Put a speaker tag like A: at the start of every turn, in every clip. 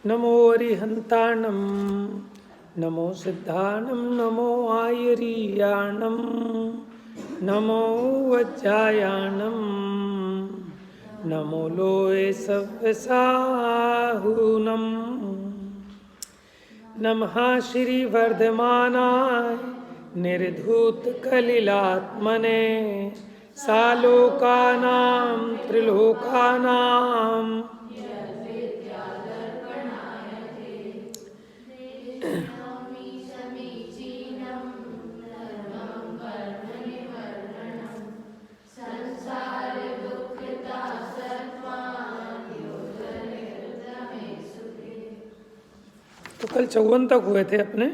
A: नमो अरिहंताणं नमो सिद्धाणं नमो आयरीयाणं नमो वज्रायाणं नमो लोये सव्यसाहूनं नमः श्रीवर्धमानाय निर्धूतकलिलात्मने सालोकानां त्रिलोकानां तो कल 54 तक हुए थे अपने।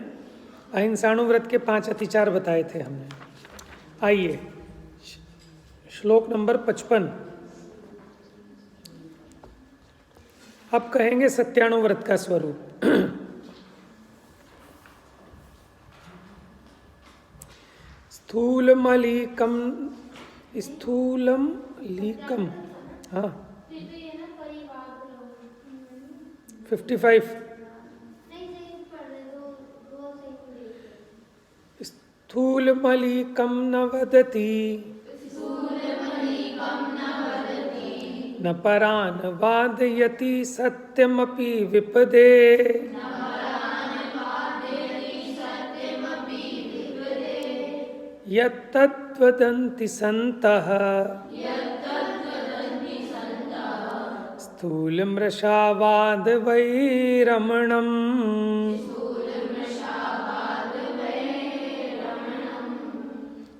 A: अहिंसाणु व्रत के 5 अतिचार बताए थे हमने। आइए श्लोक नंबर 55। अब कहेंगे सत्याणु व्रत का स्वरूप। स्थूलमलीकम स्थूलमलीकम, हाँ 55। स्थूलमलीकं न वदति न परान् वादयति सत्यमपि विपदे यत्तद्वदन्ति सन्तः स्थूलमृषावादवैरमणम्।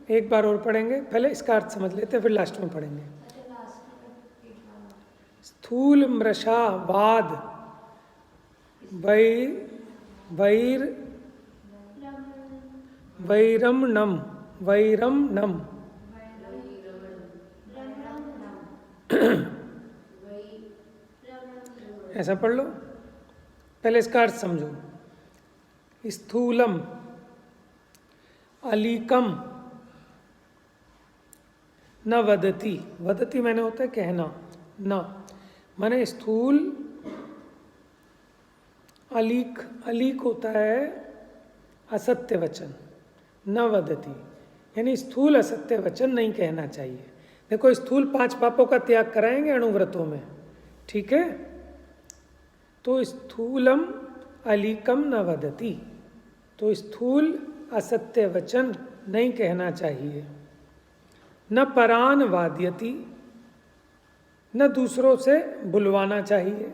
A: एक बार और पढ़ेंगे, पहले इसका अर्थ समझ लेते फिर लास्ट में पढ़ेंगे। स्थूल मृषावाद वैरमणम वैरमणम। ऐसा पढ़ लो, पहले इसका अर्थ समझो। स्थूलम अलीकम न वदति, वदति मैंने होता है कहना, न माने स्थूल, अलीक, अलीक होता है असत्य वचन, न वदति यानी स्थूल असत्य वचन नहीं कहना चाहिए। देखो स्थूल 5 पापों का त्याग कराएंगे अणुव्रतों में, ठीक है। तो स्थूलम अलीकम न वदति, तो स्थूल असत्य वचन नहीं कहना चाहिए। न परान वाद्यति, न दूसरों से बुलवाना चाहिए।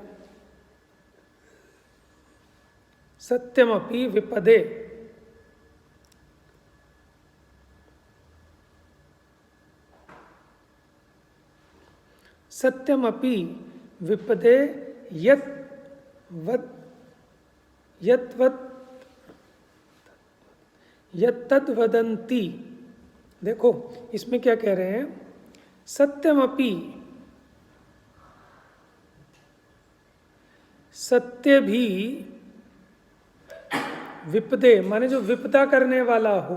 A: सत्यमपि विपदे, सत्यमपि विपदे यत्तद्वदन्ति। देखो इसमें क्या कह रहे हैं, सत्यमपि, सत्य भी, विपदे माने जो विपदा करने वाला हो।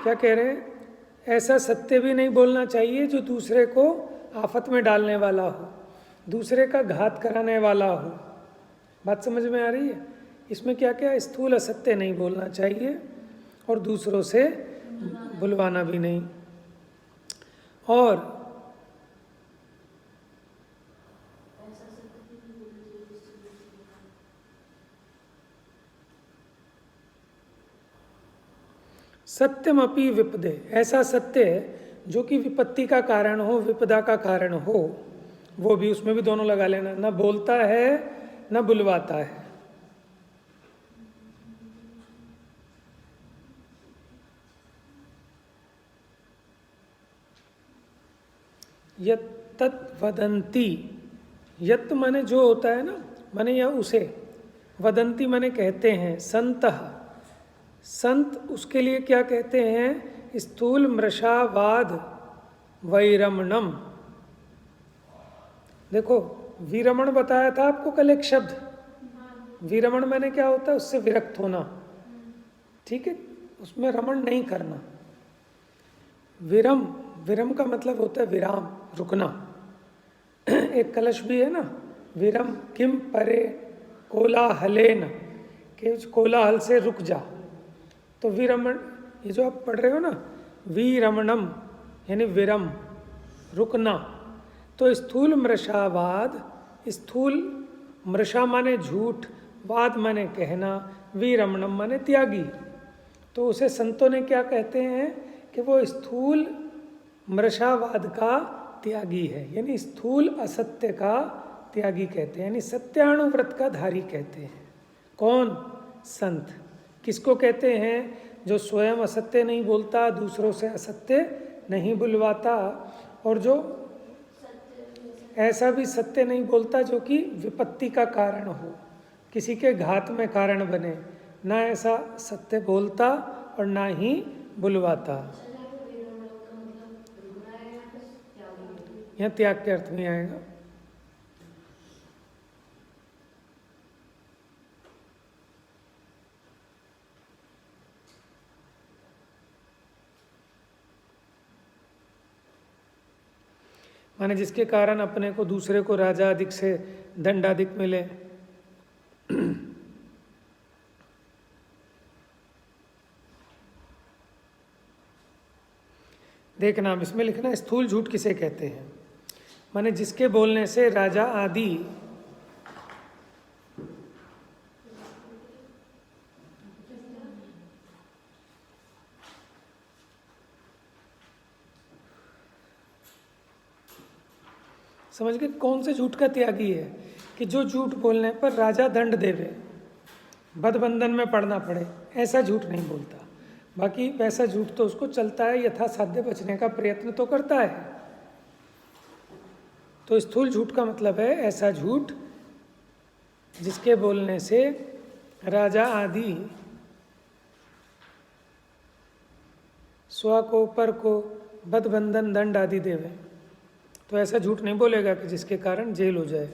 A: क्या कह रहे हैं, ऐसा सत्य भी नहीं बोलना चाहिए जो दूसरे को आफत में डालने वाला हो, दूसरे का घात कराने वाला हो। बात समझ में आ रही है। इसमें क्या क्या, स्थूल असत्य नहीं बोलना चाहिए और दूसरों से बुलवाना भी नहीं। और सत्यमपि विपदे, ऐसा सत्य जो कि विपत्ति का कारण हो, विपदा का कारण हो, वो भी, उसमें भी दोनों लगा लेना। न बोलता है न बुलवाता है। यत्तद्वदन्ति, यत् माने जो होता है ना, माने या उसे, वदंती माने कहते हैं, संतः, संत उसके लिए क्या कहते हैं, स्थूल मृषावाद वैरमणम। देखो विरमण बताया था आपको कल एक शब्द, विरमण माने क्या होता है, उससे विरक्त होना, ठीक है, उसमें रमण नहीं करना। विरम का मतलब होता है विराम, रुकना। एक कलश भी है ना, विरम किम परे कोलाहलेन, कि उस कोलाहल से रुक जा। तो विरमण, ये जो आप पढ़ रहे हो ना, विरमणम यानी विरम, रुकना। तो स्थूल मृषावाद, स्थूल मृषा माने झूठ, वाद माने कहना, विरमणम माने त्यागी। तो उसे संतों ने क्या कहते हैं कि वो स्थूल मृषावाद का त्यागी है, यानी स्थूल असत्य का त्यागी कहते हैं, यानी सत्यानुव्रत का धारी कहते हैं। कौन? संत। किसको कहते हैं? जो स्वयं असत्य नहीं बोलता, दूसरों से असत्य नहीं बुलवाता, और जो ऐसा भी सत्य नहीं बोलता जो कि विपत्ति का कारण हो, किसी के घात में कारण बने, ना ऐसा सत्य बोलता और ना ही बुलवाता। यह त्याग के अर्थ में आएगा। माने जिसके कारण अपने को, दूसरे को राजा अधिक से दंड अधिक मिले। देखना, इसमें लिखना स्थूल झूठ किसे कहते हैं। माने जिसके बोलने से राजा आदि समझ गए कौन से झूठ का त्यागी है? कि जो झूठ बोलने पर राजा दंड देवे, बदबंधन में पड़ना पड़े, ऐसा झूठ नहीं बोलता। बाकी वैसा झूठ तो उसको चलता है, यथासाध्य बचने का प्रयत्न तो करता है। तो स्थूल झूठ का मतलब है ऐसा झूठ जिसके बोलने से राजा आदि स्व को, पर को बदबंधन दंड आदि देवे। तो ऐसा झूठ नहीं बोलेगा कि जिसके कारण जेल हो जाए।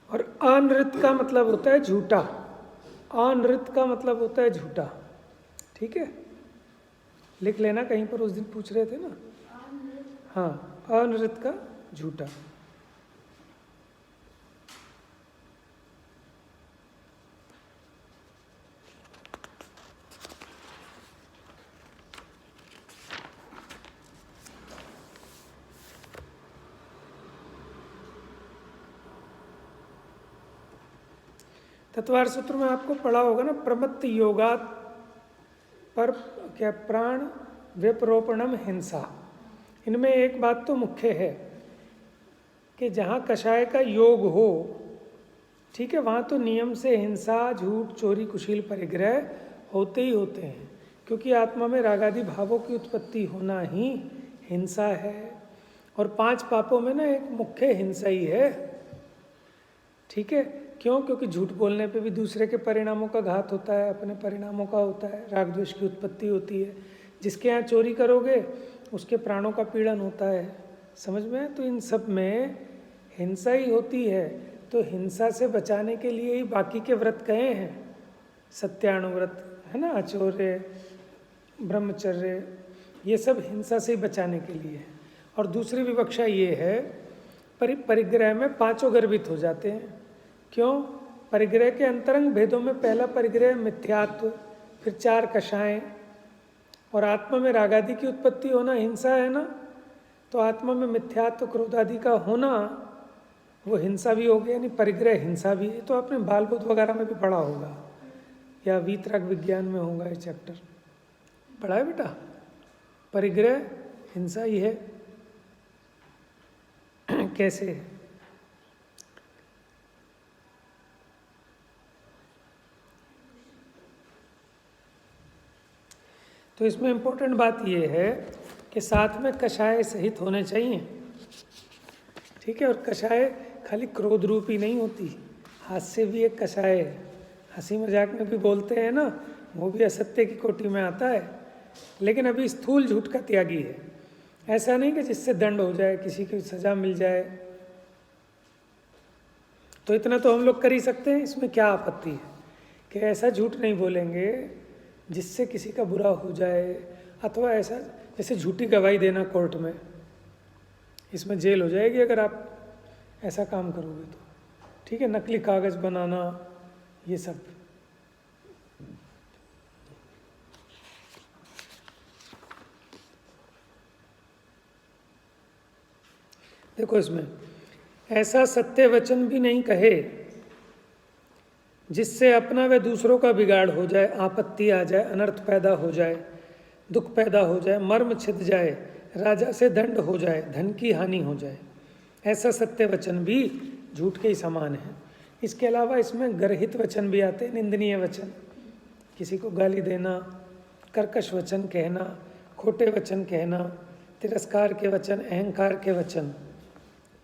A: और अनृत का मतलब होता है झूठा। अनृत का मतलब होता है झूठा। ठीक है, लिख लेना, कहीं पर उस दिन पूछ रहे थे ना। हाँ, अनृत का झूठा। तत्वार सूत्र में आपको पढ़ा होगा ना, प्रमत्त योगात पर क्या प्राण व्यपरोपणम हिंसा। इनमें एक बात तो मुख्य है कि जहाँ कषाय का योग हो, ठीक है, वहाँ तो नियम से हिंसा, झूठ, चोरी, कुशील, परिग्रह होते ही होते हैं, क्योंकि आत्मा में रागादि भावों की उत्पत्ति होना ही हिंसा है। और 5 पापों में ना एक मुख्य हिंसा ही है। ठीक है, क्यों? क्योंकि झूठ बोलने पे भी दूसरे के परिणामों का घात होता है, अपने परिणामों का होता है, राग द्वेष की उत्पत्ति होती है। जिसके यहाँ चोरी करोगे उसके प्राणों का पीड़न होता है। समझ में? तो इन सब में हिंसा ही होती है। तो हिंसा से बचाने के लिए ही बाकी के व्रत कहे हैं, सत्यानुव्रत है ना, अचौर्य, ब्रह्मचर्य, ये सब हिंसा से बचाने के लिए है। और दूसरी विवक्षा ये है, परिग्रह में 5 गर्भित हो जाते हैं। क्यों? परिग्रह के अंतरंग भेदों में पहला परिग्रह मिथ्यात्व, फिर 4 कषाएं, और आत्मा में रागादि की उत्पत्ति होना हिंसा है ना। तो आत्मा में मिथ्यात्व, क्रोधादि का होना वो हिंसा भी हो गया, यानी परिग्रह हिंसा भी है। तो आपने बाल बुद्ध वगैरह में भी पढ़ा होगा, या वीतराग विज्ञान में होगा ये चैप्टर पढ़ा है बेटा। परिग्रह हिंसा ही है। कैसे? तो इसमें इम्पोर्टेंट बात यह है कि साथ में कषाय सहित होने चाहिए। ठीक है, और कषाय खाली क्रोध रूप ही नहीं होती, हास्य भी एक कषाय है। हंसी मजाक में भी बोलते हैं ना, वो भी असत्य की कोटि में आता है, लेकिन अभी स्थूल झूठ का त्यागी है। ऐसा नहीं कि जिससे दंड हो जाए, किसी की सजा मिल जाए, तो इतना तो हम लोग कर ही सकते हैं, इसमें क्या आपत्ति है कि ऐसा झूठ नहीं बोलेंगे जिससे किसी का बुरा हो जाए, अथवा ऐसा जैसे झूठी गवाही देना कोर्ट में, इसमें जेल हो जाएगी अगर आप ऐसा काम करोगे तो। ठीक है, नकली कागज़ बनाना, ये सब। देखो इसमें ऐसा सत्य वचन भी नहीं कहे जिससे अपना व दूसरों का बिगाड़ हो जाए, आपत्ति आ जाए, अनर्थ पैदा हो जाए, दुख पैदा हो जाए, मर्म छिद जाए, राजा से दंड हो जाए, धन की हानि हो जाए। ऐसा सत्य वचन भी झूठ के ही समान है। इसके अलावा इसमें गर्हित वचन भी आते हैं, निंदनीय वचन, किसी को गाली देना, कर्कश वचन कहना, खोटे वचन कहना, तिरस्कार के वचन, अहंकार के वचन।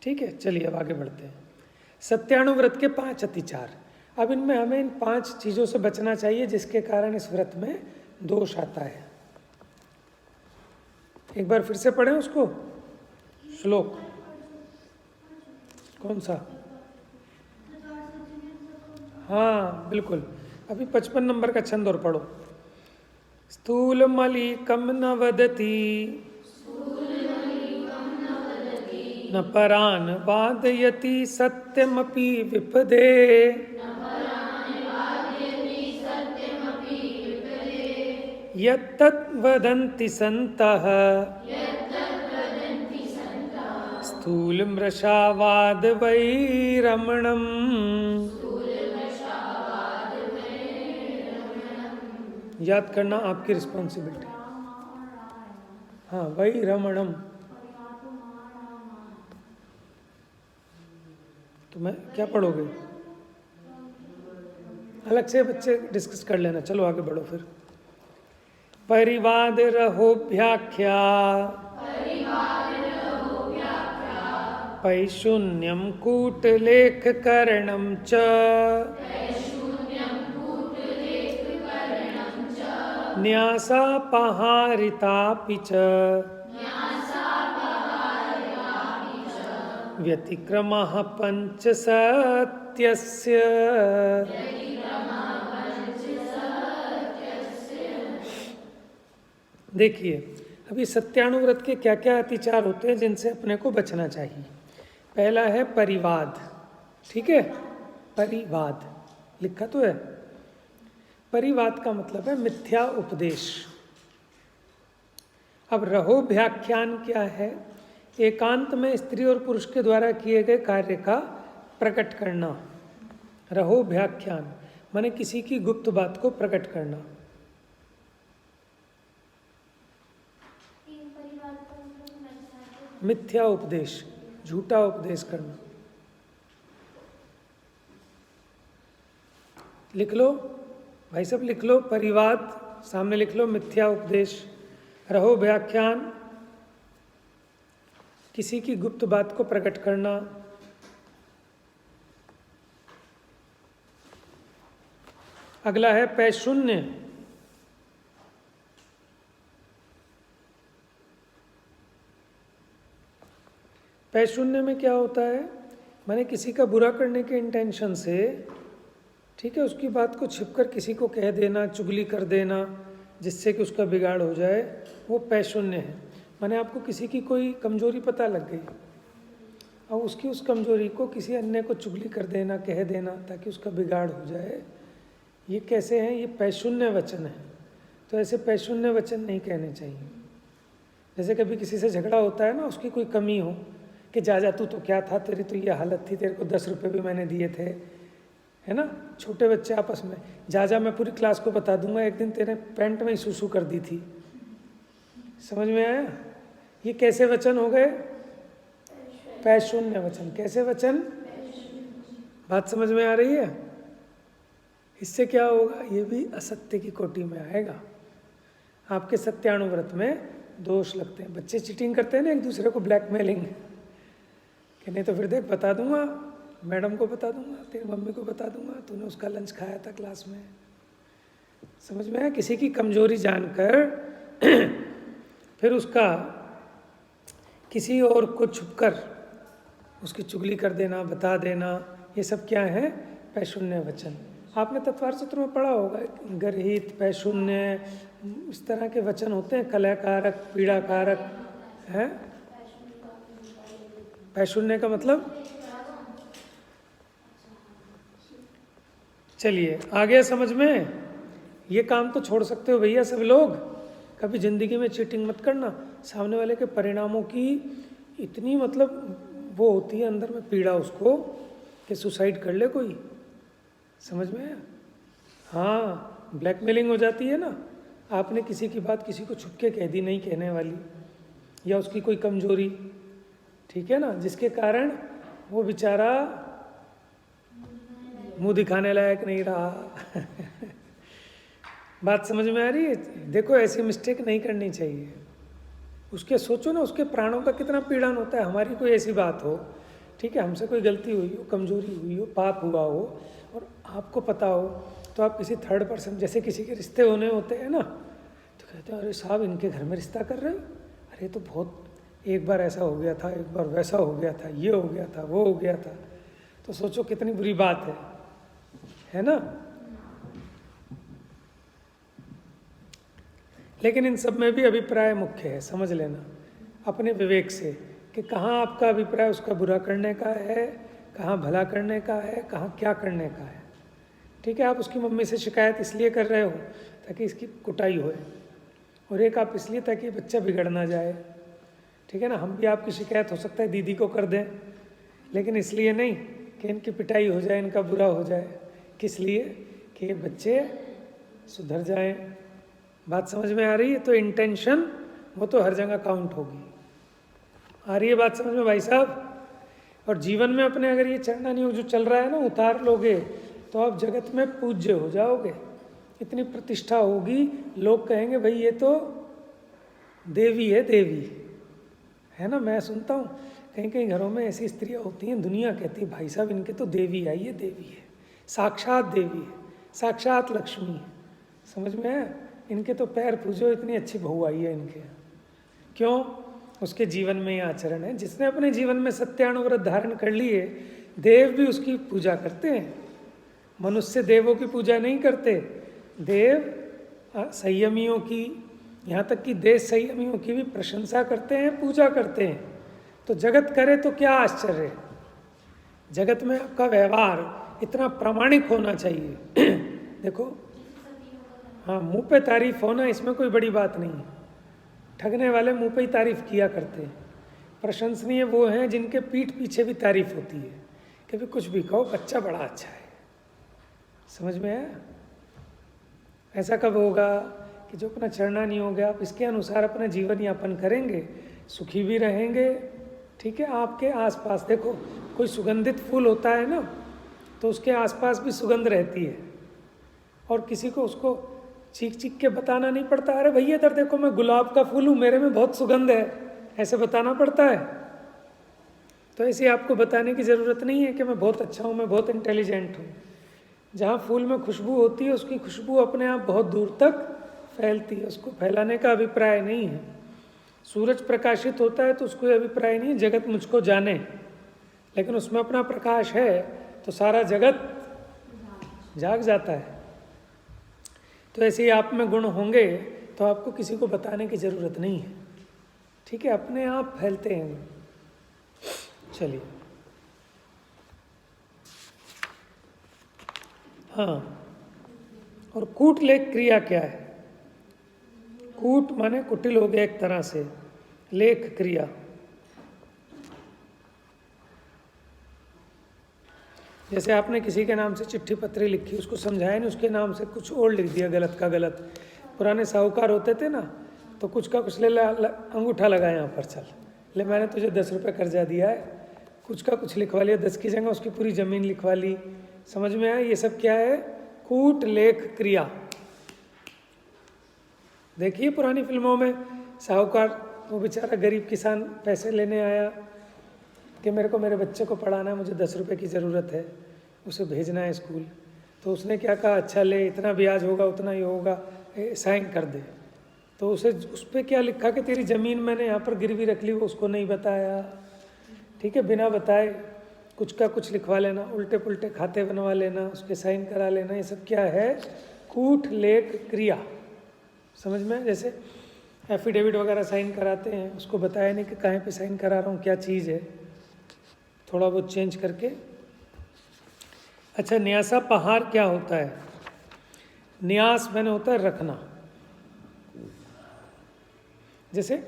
A: ठीक है, चलिए अब आगे बढ़ते हैं। सत्यानुव्रत के 5 अतिचार। अब इनमें हमें इन 5 चीज़ों से बचना चाहिए जिसके कारण इस व्रत में दोष आता है। एक बार फिर से पढ़ें उसको, श्लोक कौन सा? हाँ बिल्कुल, अभी 55 नंबर का छंद और पढ़ो। स्थूल मलिकम न वदति न परान वादयति सत्यमपि विपदे यत्तत् वदन्ति सन्तः स्थूलमृषावाद वैरमणम्। याद करना आपकी रिस्पॉन्सिबिलिटी। हाँ, वैरमणम्। तो मैं क्या पढ़ोगे? अलग से बच्चे डिस्कस कर लेना। चलो आगे बढ़ो फिर। परिवाद रहोभ्याख्या पैशून्यम कूटलेख करणम च न्यासापहारितापि च व्यतिक्रमः पंचसत्यस्य। देखिए, अभी सत्यानुव्रत के क्या क्या अतिचार होते हैं जिनसे अपने को बचना चाहिए। पहला है परिवाद। ठीक है, परिवाद लिखा तो है। परिवाद का मतलब है मिथ्या उपदेश। अब रहोभ्याख्यान क्या है? एकांत में स्त्री और पुरुष के द्वारा किए गए कार्य का प्रकट करना। रहोभ्याख्यान माने किसी की गुप्त बात को प्रकट करना। मिथ्या उपदेश, झूठा उपदेश करना। लिख लो भाई सब, लिख लो। परिवाद सामने लिख लो, मिथ्या उपदेश। रहोभ्याख्यान किसी की गुप्त बात को प्रकट करना। अगला है पैशून्य। पैशून्य में क्या होता है? माने किसी का बुरा करने के इंटेंशन से, ठीक है, उसकी बात को छिपकर किसी को कह देना, चुगली कर देना जिससे कि उसका बिगाड़ हो जाए, वो पैशून्य है। माने आपको किसी की कोई कमजोरी पता लग गई और उसकी उस कमजोरी को किसी अन्य को चुगली कर देना, कह देना ताकि उसका बिगाड़ हो जाए। ये कैसे हैं? ये पैशून्य वचन है। तो ऐसे पैशून्य वचन नहीं कहने चाहिए। जैसे कभी किसी से झगड़ा होता है ना, उसकी कोई कमी हो कि जा तू तो क्या था, तेरी तो ये हालत थी, तेरे को 10 रुपये भी मैंने दिए थे, है ना। छोटे बच्चे आपस में, जा मैं पूरी क्लास को बता दूंगा एक दिन तेरे पैंट में ही सूसू कर दी थी। समझ में आया? ये कैसे वचन हो गए? पैशून्य वचन। कैसे वचन? बात समझ में आ रही है? इससे क्या होगा? ये भी असत्य की कोटि में आएगा। आपके सत्यानुव्रत में दोष लगते हैं। बच्चे चीटिंग करते हैं ना एक दूसरे को, ब्लैकमेलिंग, कि नहीं तो फिर देख बता दूंगा, मैडम को बता दूंगा, तेरी मम्मी को बता दूंगा, तूने उसका लंच खाया था क्लास में। समझ में आया? किसी की कमजोरी जानकर फिर उसका किसी और को छुपकर उसकी चुगली कर देना, बता देना, ये सब क्या है? पैशून्य वचन। आपने तत्वार सूत्र में पढ़ा होगा, गर्हित, पैशून्य, इस तरह के वचन होते हैं, कलहकारक, पीड़ाकारक है। पैशून्य का मतलब, चलिए आ गया समझ में? ये काम तो छोड़ सकते हो भैया सब लोग, कभी जिंदगी में चीटिंग मत करना। सामने वाले के परिणामों की इतनी मतलब वो होती है अंदर में पीड़ा उसको कि सुसाइड कर ले कोई, समझ में आया? हाँ, ब्लैकमेलिंग हो जाती है ना। आपने किसी की बात किसी को छुप के कह दी, नहीं कहने वाली, या उसकी कोई कमजोरी, ठीक है ना, जिसके कारण वो बेचारा मुंह दिखाने लायक नहीं रहा। बात समझ में आ रही है? देखो ऐसी मिस्टेक नहीं करनी चाहिए। उसके सोचो ना, उसके प्राणों का कितना पीड़न होता है। हमारी कोई ऐसी बात हो, ठीक है, हमसे कोई गलती हुई हो, कमजोरी हुई हो, पाप हुआ हो, और आपको पता हो, तो आप किसी थर्ड पर्सन, जैसे किसी के रिश्ते होने होते हैं ना, तो कहते हैं अरे साहब इनके घर में रिश्ता कर रहे हो, अरे तो बहुत, एक बार ऐसा हो गया था, एक बार वैसा हो गया था, ये हो गया था, वो हो गया था। तो सोचो कितनी बुरी बात है ना? लेकिन इन सब में भी अभिप्राय मुख्य है, समझ लेना अपने विवेक से कि कहाँ आपका अभिप्राय उसका बुरा करने का है, कहाँ भला करने का है, कहाँ क्या करने का है। ठीक है, आप उसकी मम्मी से शिकायत इसलिए कर रहे हो ताकि इसकी कुटाई होए, और एक आप इसलिए ताकि बच्चा बिगड़ ना जाए। ठीक है ना, हम भी आपकी शिकायत हो सकता है दीदी को कर दें, लेकिन इसलिए नहीं कि इनकी पिटाई हो जाए, इनका बुरा हो जाए। किस लिए? कि ये बच्चे सुधर जाएं। बात समझ में आ रही है? तो इंटेंशन वो तो हर जगह काउंट होगी। आ रही है बात समझ में भाई साहब? और जीवन में अपने अगर ये चरणानी योग जो चल रहा है ना उतार लोगे, तो आप जगत में पूज्य हो जाओगे, इतनी प्रतिष्ठा होगी, लोग कहेंगे भाई ये तो देवी है, देवी है ना। मैं सुनता हूँ कहीं कहीं घरों में ऐसी स्त्रियाँ होती हैं, दुनिया कहती है भाई साहब इनके तो देवी आई है, देवी है, साक्षात देवी है, साक्षात लक्ष्मी है। समझ में है? इनके तो पैर पूजो, इतनी अच्छी बहू आई है इनके। क्यों? उसके जीवन में ये आचरण है। जिसने अपने जीवन में सत्यानुव्रत धारण कर लिए, देव भी उसकी पूजा करते हैं। मनुष्य देवों की पूजा नहीं करते, देव संयमियों की, यहाँ तक कि देश संयमियों की भी प्रशंसा करते हैं, पूजा करते हैं। तो जगत करे तो क्या आश्चर्य। जगत में आपका व्यवहार इतना प्रामाणिक होना चाहिए। देखो, हाँ, मुंह पे तारीफ होना, इसमें कोई बड़ी बात नहीं है। ठगने वाले मुंह पे ही तारीफ किया करते हैं। प्रशंसनीय वो हैं जिनके पीठ पीछे भी तारीफ होती है कि भी कुछ भी कहो, बच्चा बड़ा अच्छा है। समझ में आया? ऐसा कब होगा कि जो अपना चढ़ना नहीं हो गया, आप इसके अनुसार अपना जीवन यापन करेंगे, सुखी भी रहेंगे। ठीक है, आपके आसपास देखो कोई सुगंधित फूल होता है ना, तो उसके आसपास भी सुगंध रहती है, और किसी को उसको चीख चीख के बताना नहीं पड़ता, अरे भैया इधर देखो मैं गुलाब का फूल हूँ, मेरे में बहुत सुगंध है, ऐसे बताना पड़ता है। तो ऐसे आपको बताने की ज़रूरत नहीं है कि मैं बहुत अच्छा हूँ, मैं बहुत इंटेलिजेंट हूँ। जहाँ फूल में खुशबू होती है, उसकी खुशबू अपने आप बहुत दूर तक फैलती है, उसको फैलाने का अभिप्राय नहीं है। सूरज प्रकाशित होता है तो उसको अभिप्राय नहीं है जगत मुझको जाने, लेकिन उसमें अपना प्रकाश है तो सारा जगत जाग जाता है। तो ऐसे ही आप में गुण होंगे तो आपको किसी को बताने की ज़रूरत नहीं है। ठीक है, अपने आप फैलते हैं। चलिए, हाँ, और कूट लेख क्रिया क्या है? कूट माने कुटिल हो गया एक तरह से, लेख क्रिया। जैसे आपने किसी के नाम से चिट्ठी पत्री लिखी, उसको समझाया नहीं, उसके नाम से कुछ और लिख दिया गलत का गलत। पुराने साहूकार होते थे ना, तो कुछ का कुछ ले अंगूठा लगा यहाँ पर, चल ले मैंने तुझे 10 रुपये कर्जा दिया है, कुछ का कुछ लिखवा लिया, 10 की जगह उसकी पूरी ज़मीन लिखवा ली। समझ में आया? ये सब क्या है? कूट लेख क्रिया। देखिए पुरानी फिल्मों में साहूकार, वो बेचारा गरीब किसान पैसे लेने आया कि मेरे को मेरे बच्चे को पढ़ाना है, मुझे 10 रुपये की ज़रूरत है, उसे भेजना है स्कूल। तो उसने क्या कहा, अच्छा ले, इतना ब्याज होगा उतना ही होगा, साइन कर दे। तो उसे उस पर क्या लिखा कि तेरी ज़मीन मैंने यहाँ पर गिरवी रख ली, वो उसको नहीं बताया। ठीक है, बिना बताए कुछ का कुछ लिखवा लेना, उल्टे पुल्टे खाते बनवा लेना, उस पर साइन करा लेना, ये सब क्या है, कूट लेख क्रिया। समझ में? जैसे एफिडेविट वगैरह साइन कराते हैं, उसको बताया नहीं कि कहाँ पे साइन करा रहा हूँ, क्या चीज़ है, थोड़ा बहुत चेंज करके। अच्छा, न्यासा पहाड़ क्या होता है? न्यास मैंने होता है रखना। जैसे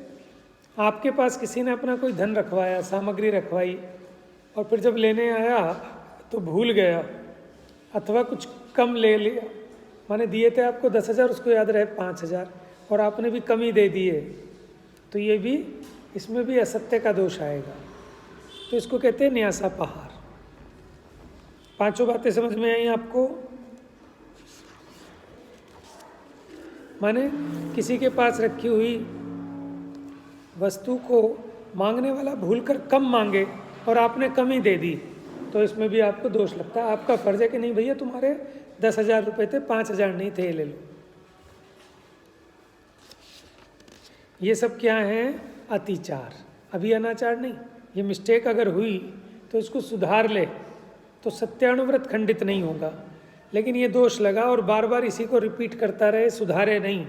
A: आपके पास किसी ने अपना कोई धन रखवाया, सामग्री रखवाई, और फिर जब लेने आया तो भूल गया अथवा कुछ कम ले लिया, माने दिए थे आपको 10,000, उसको याद रहे 5,000, और आपने भी कम ही दे दिए, तो ये भी, इसमें भी असत्य का दोष आएगा। तो इसको कहते हैं न्यासा पहाड़। पांचों बातें समझ में आई आपको? माने किसी के पास रखी हुई वस्तु को मांगने वाला भूलकर कम मांगे और आपने कम ही दे दी, तो इसमें भी आपको दोष लगता है। आपका फर्ज है कि नहीं भैया, तुम्हारे 10,000 रुपये थे, 5,000 नहीं थे, ले लो। ये सब क्या है? अतिचार। अभी अनाचार नहीं। ये मिस्टेक अगर हुई तो इसको सुधार ले तो सत्यानुव्रत खंडित नहीं होगा, लेकिन ये दोष लगा और बार बार इसी को रिपीट करता रहे, सुधारे नहीं,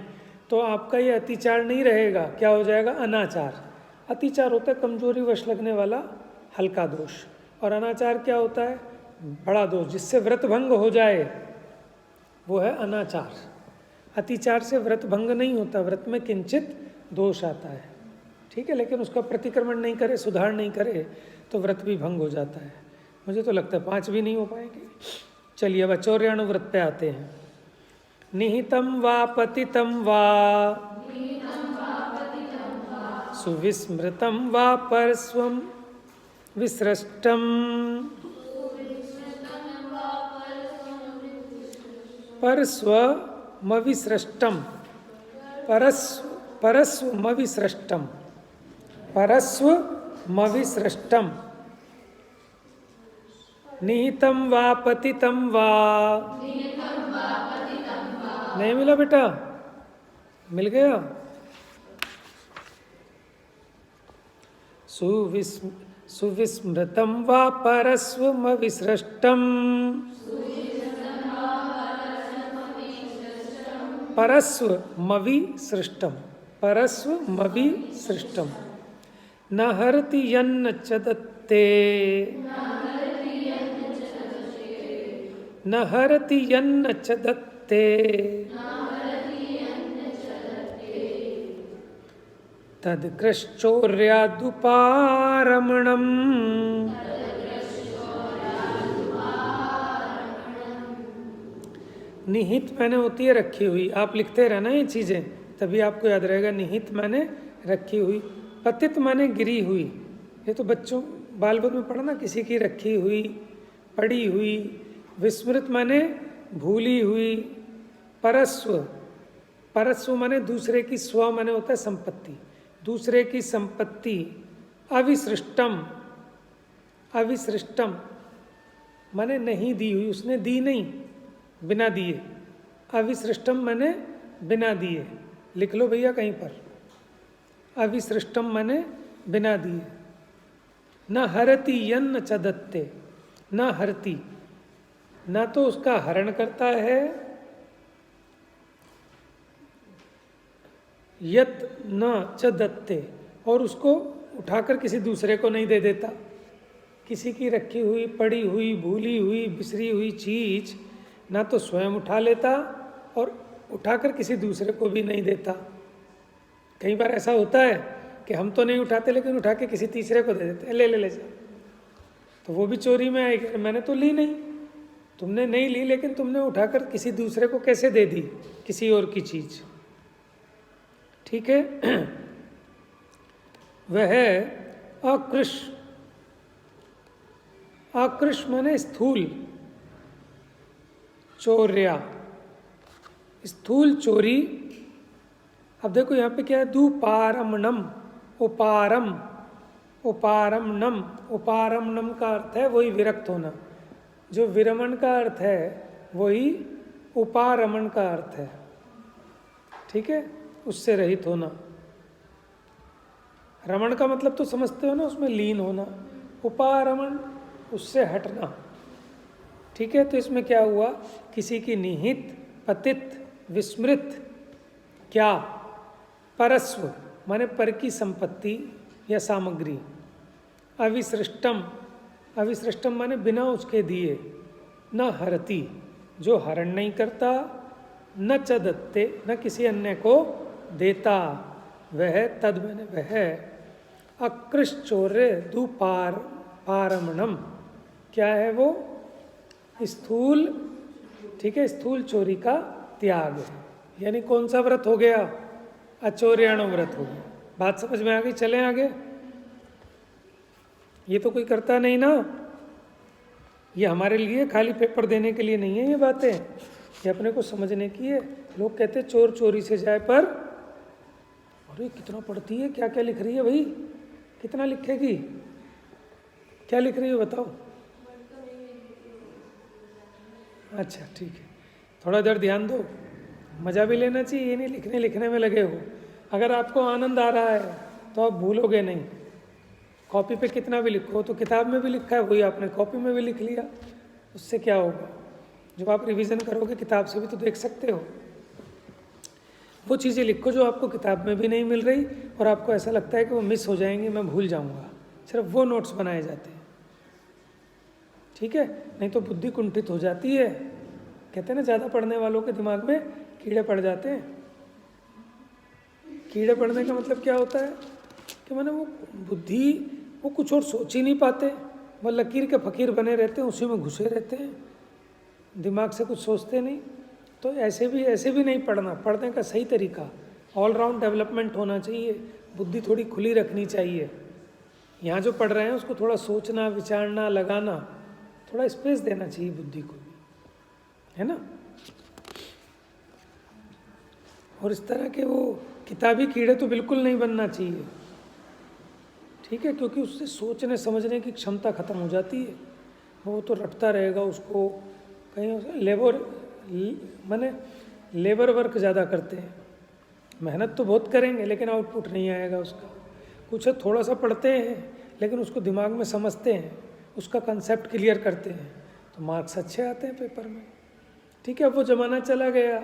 A: तो आपका ये अतिचार नहीं रहेगा, क्या हो जाएगा? अनाचार। अतिचार होता है कमजोरी वश लगने वाला हल्का दोष, और अनाचार क्या होता है? बड़ा दोष, जिससे व्रत भंग हो जाए, वो है अनाचार। अतिचार से व्रत भंग नहीं होता, व्रत में किंचित दोष आता है, ठीक है, लेकिन उसका प्रतिक्रमण नहीं करे, सुधार नहीं करे, तो व्रत भी भंग हो जाता है। मुझे तो लगता है 5 भी नहीं हो पाएंगे। चलिए अब 84 व्रत पे आते हैं। निहितम वा पतितम वा सुविस्मृतम वा परस्वम विसृष्टम परस्वमविसृष्टम परस्वमविसृष्टम परस्वमविसृष्टम निहितम वा पतितम वा। नहीं मिला बेटा? मिल गया? सुविस्मृतम वा परस्वमविसृष्टम परस्वमविसृष्टम परस्वमविसृष्टम न हरति यन्न च दत्ते न हरति यन्न च दत्ते तद्कृश्चौर्यादुपारमणम्। निहित मैंने होती है रखी हुई, आप लिखते रहना ये चीज़ें, तभी आपको याद रहेगा। निहित मैंने रखी हुई, पतित माने गिरी हुई, ये तो बच्चों बालबोध में पढ़ा ना, किसी की रखी हुई, पड़ी हुई। विस्मृत माने भूली हुई। परस्व, परस्व माने दूसरे की, स्व माने होता है संपत्ति, दूसरे की संपत्ति। अविसृष्टम, अविसृष्टम माने नहीं दी हुई, उसने दी नहीं, बिना दिए। अविसृष्टम माने बिना दिए, लिख लो भैया कहीं पर। अविसृष्टम माने बिना दिए। न हरति यन्न च दत्ते, न हरति, न तो उसका हरण करता है, यत न च दत्ते, और उसको उठाकर किसी दूसरे को नहीं दे देता। किसी की रखी हुई, पड़ी हुई, भूली हुई, बिसरी हुई चीज ना तो स्वयं उठा लेता और उठाकर किसी दूसरे को भी नहीं देता। कई बार ऐसा होता है कि हम तो नहीं उठाते, लेकिन उठा के किसी तीसरे को दे देते हैं, ले ले ले जा, तो वो भी चोरी में आएगी। मैंने तो ली नहीं, तुमने नहीं ली, लेकिन तुमने उठाकर किसी दूसरे को कैसे दे दी, किसी और की चीज, ठीक है। वह है अकृश। अकृश माने स्थूल, चौर्या, स्थूल चोरी। अब देखो यहाँ पे क्या है, दुपारमणम, उपारम, उपारमणम। उपारमणम का अर्थ है वही विरक्त होना। जो विरमण का अर्थ है वही उपारमण का अर्थ है। ठीक है, उससे रहित होना। रमण का मतलब तो समझते हो ना, उसमें लीन होना। उपारमण उससे हटना। ठीक है, तो इसमें क्या हुआ, किसी की निहित, पतित, विस्मृत, क्या, परस्व माने पर की संपत्ति या सामग्री, अविसृष्टम, अविसृष्टम माने बिना उसके दिए, न हरति जो हरण नहीं करता, न च दत्ते न किसी अन्य को देता, वह तद मैंने वह अकृश्चौर्य दुपार पारमणम, क्या है वो, स्थूल, ठीक है, स्थूल चोरी का त्याग है। यानी कौन सा व्रत हो गया, अचौर्याणु व्रत हो गया। बात समझ में आ गई, चलें आगे। ये तो कोई करता नहीं ना, ये हमारे लिए खाली पेपर देने के लिए नहीं है, ये बातें ये अपने को समझने की है। लोग कहते हैं चोर चोरी से जाए पर, अरे कितना पढ़ती है, क्या क्या लिख रही है भाई, कितना लिखेगी, क्या लिख रही है बताओ। अच्छा ठीक है, थोड़ा देर ध्यान दो, मज़ा भी लेना चाहिए, ये नहीं लिखने लिखने में लगे हो। अगर आपको आनंद आ रहा है तो आप भूलोगे नहीं। कॉपी पे कितना भी लिखो, तो किताब में भी लिखा है वही आपने कॉपी में भी लिख लिया, उससे क्या होगा, जब आप रिवीजन करोगे किताब से भी तो देख सकते हो। वो चीज़ें लिखो जो आपको किताब में भी नहीं मिल रही और आपको ऐसा लगता है कि वो मिस हो जाएंगी, मैं भूल जाऊँगा, सिर्फ वो नोट्स बनाए जाते हैं। ठीक है, नहीं तो बुद्धि कुंठित हो जाती है। कहते हैं ना, ज़्यादा पढ़ने वालों के दिमाग में कीड़े पड़ जाते हैं। कीड़े पड़ने का मतलब क्या होता है कि मैंने वो बुद्धि, वो कुछ और सोच ही नहीं पाते, वो लकीर के फ़कीर बने रहते हैं, उसी में घुसे रहते हैं, दिमाग से कुछ सोचते नहीं। तो ऐसे भी नहीं पढ़ना। पढ़ने का सही तरीका, ऑलराउंड डेवलपमेंट होना चाहिए, बुद्धि थोड़ी खुली रखनी चाहिए। यहाँ जो पढ़ रहे हैं उसको थोड़ा सोचना, विचारना, लगाना, थोड़ा स्पेस देना चाहिए बुद्धि को भी, है ना। और इस तरह के वो किताबी कीड़े तो बिल्कुल नहीं बनना चाहिए। ठीक है, क्योंकि उससे सोचने समझने की क्षमता खत्म हो जाती है। वो तो रटता रहेगा, उसको कहीं माने लेबर वर्क ज़्यादा करते हैं, मेहनत तो बहुत करेंगे लेकिन आउटपुट नहीं आएगा उसका। कुछ थोड़ा सा पढ़ते हैं लेकिन उसको दिमाग में समझते हैं, उसका कंसेप्ट क्लियर करते हैं, तो मार्क्स अच्छे आते हैं पेपर में। ठीक है, अब वो ज़माना चला गया।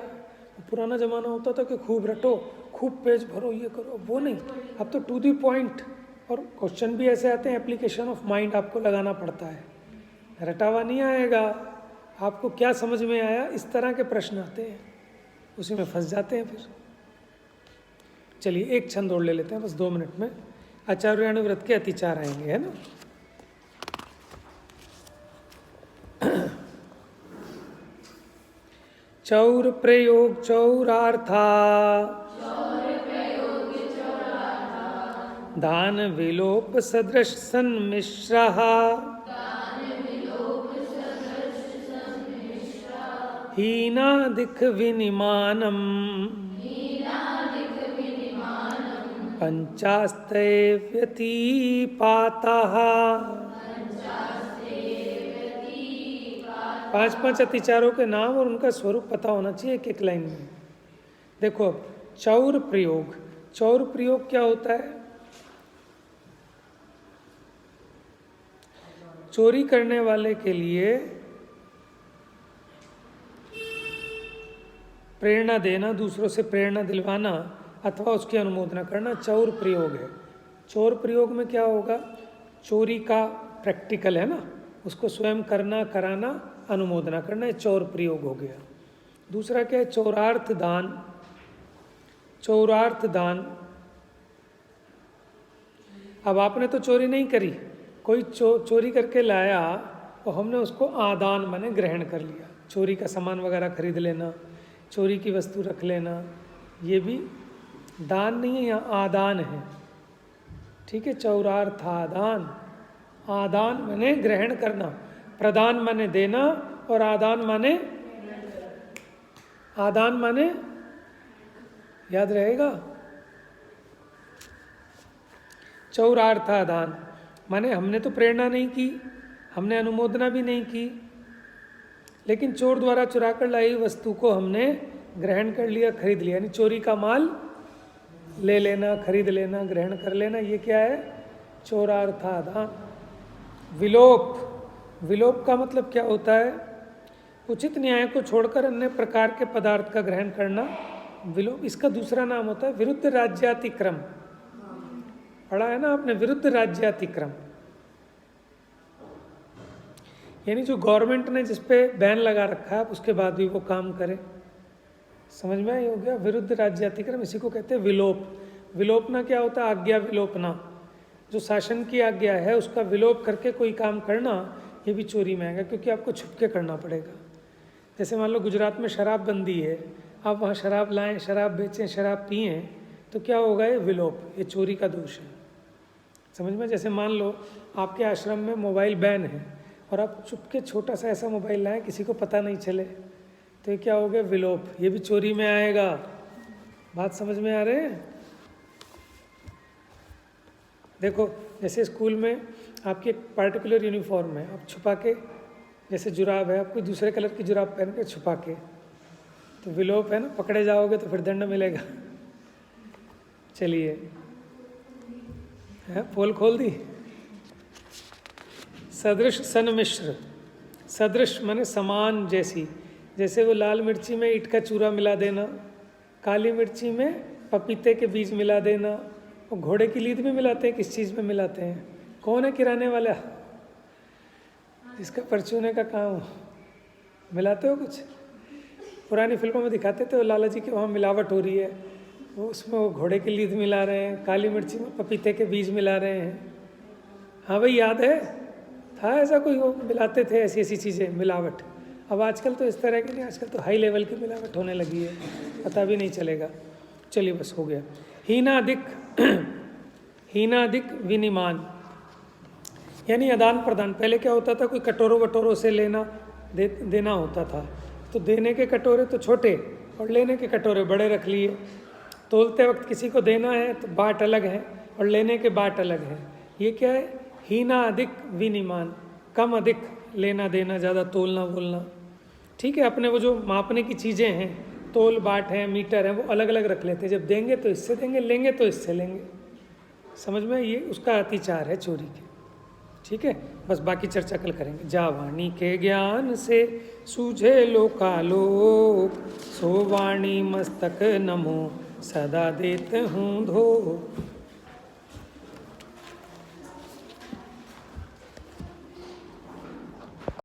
A: पुराना ज़माना होता था कि खूब रटो, खूब पेज भरो, ये करो, वो नहीं। अब तो टू दी पॉइंट, और क्वेश्चन भी ऐसे आते हैं, एप्लीकेशन ऑफ माइंड आपको लगाना पड़ता है, रटावा नहीं आएगा। आपको क्या समझ में आया, इस तरह के प्रश्न आते हैं, उसी में फंस जाते हैं फिर। चलिए एक छंद और ले लेते हैं बस 2 मिनट में। आचार्याणु व्रत के अतिचार आएंगे, है ना। चौर प्रयोग चौरार्था, दान विलोप सदृश सन्मिश्रः, हीनादिक विनिमानम, पंचास्तेव्यतिपातः। 5 अतिचारों के नाम और उनका स्वरूप पता होना चाहिए एक एक लाइन में। देखो अब चौर प्रयोग, चौर प्रयोग क्या होता है, चोरी करने वाले के लिए प्रेरणा देना, दूसरों से प्रेरणा दिलवाना अथवा उसकी अनुमोदना करना चौर प्रयोग है। चौर प्रयोग में क्या होगा, चोरी का प्रैक्टिकल है ना, उसको स्वयं करना, कराना, अनुमोदना करना, ये चौर प्रयोग हो गया। दूसरा क्या है, चौरार्थ दान। चौरार्थ दान, अब आपने तो चोरी नहीं करी, कोई चोरी करके लाया और हमने उसको आदान माने ग्रहण कर लिया। चोरी का सामान वगैरह खरीद लेना, चोरी की वस्तु रख लेना, ये भी दान नहीं है, यहाँ आदान है। ठीक है, चौरार्थ आदान, आदान माने ग्रहण करना, प्रदान माने देना और आदान माने, आदान माने याद रहेगा, चौरार्थ आदान माने हमने तो प्रेरणा नहीं की, हमने अनुमोदना भी नहीं की, लेकिन चोर द्वारा चुरा कर लाई वस्तु को हमने ग्रहण कर लिया, खरीद लिया, यानी चोरी का माल ले लेना, खरीद लेना, ग्रहण कर लेना, ये क्या है? चोरार्थाद। हाँ, विलोप, विलोप का मतलब क्या होता है? उचित न्याय को छोड़कर अन्य प्रकार के पदार्थ का ग्रहण करना विलोप। इसका दूसरा नाम होता है विरुद्ध राज्यातिक्रम। पढ़ा है ना आपने, विरुद्ध राज्यातिक्रम, यानी जो गवर्नमेंट ने जिस पे बैन लगा रखा है उसके बाद भी वो काम करे। समझ में आई? हो गया विरुद्ध राज्यातिक्रम, इसी को कहते हैं विलोप। विलोपना क्या होता है? आज्ञा विलोपना, जो शासन की आज्ञा है उसका विलोप करके कोई काम करना, ये भी चोरी में आएगा, क्योंकि आपको छुप के करना पड़ेगा। जैसे मान लो गुजरात में शराब बंदी है, आप वहाँ शराब लाएं, शराब बेचें, शराब पिएं, तो क्या होगा? ये विलोप, ये चोरी का दोष है। समझ में? जैसे मान लो आपके आश्रम में मोबाइल बैन है और आप चुपके छोटा सा ऐसा मोबाइल लाएं, किसी को पता नहीं चले, तो ये क्या हो गया? विलोप, ये भी चोरी में आएगा। बात समझ में आ रहे हैं? देखो, जैसे स्कूल में आपकी एक पार्टिकुलर यूनिफॉर्म है, आप छुपा के, जैसे जुराब है, आप कोई दूसरे कलर की जुराब पहन के छुपा के, तो विलोप है ना, पकड़े जाओगे तो फिर दंड मिलेगा। चलिए, पोल खोल दी। सदृश सन्मिश्र, सदृश माने समान जैसी, जैसे वो लाल मिर्ची में ईंट का चूरा मिला देना, काली मिर्ची में पपीते के बीज मिला देना, वो घोड़े की लीद में मिलाते हैं, किस चीज़ में मिलाते हैं? कौन है किराने वाला जिसका परचूने का काम हो? मिलाते हो कुछ? पुरानी फिल्मों में दिखाते थे वो लाला जी के वहाँ मिलावट हो रही है, वो उसमें वो घोड़े की लीद मिला रहे हैं, काली मिर्ची में पपीते के बीज मिला रहे हैं। हाँ भाई, याद है, था ऐसा कोई, वो मिलाते थे ऐसी ऐसी चीज़ें, मिलावट। अब आजकल तो इस तरह की नहीं, आजकल तो हाई लेवल की मिलावट होने लगी है, पता भी नहीं चलेगा। चलिए बस हो गया। हीनाधिक, हीनाधिक विनिमान, यानी आदान प्रदान। पहले क्या होता था, कोई कटोरों वटोरों से लेना देना होता था, तो देने के कटोरे तो छोटे और लेने के कटोरे बड़े रख लिए। तोलते वक्त किसी को देना है तो बाट अलग है और लेने के बाट अलग है। ये क्या है? हीना अधिक विनिमान, कम अधिक लेना देना, ज़्यादा तोलना बोलना। ठीक है, अपने वो जो मापने की चीज़ें हैं, तोल बाट हैं, मीटर हैं, वो अलग अलग रख लेते हैं। जब देंगे तो इससे देंगे, लेंगे तो इससे लेंगे। समझ में? ये उसका अतिचार है चोरी के। ठीक है, बस बाकी चर्चा कल करेंगे। जावाणी के ज्ञान से सूझे लोकालोक, सो वाणी मस्तक नमो सदा देते हूँ धो।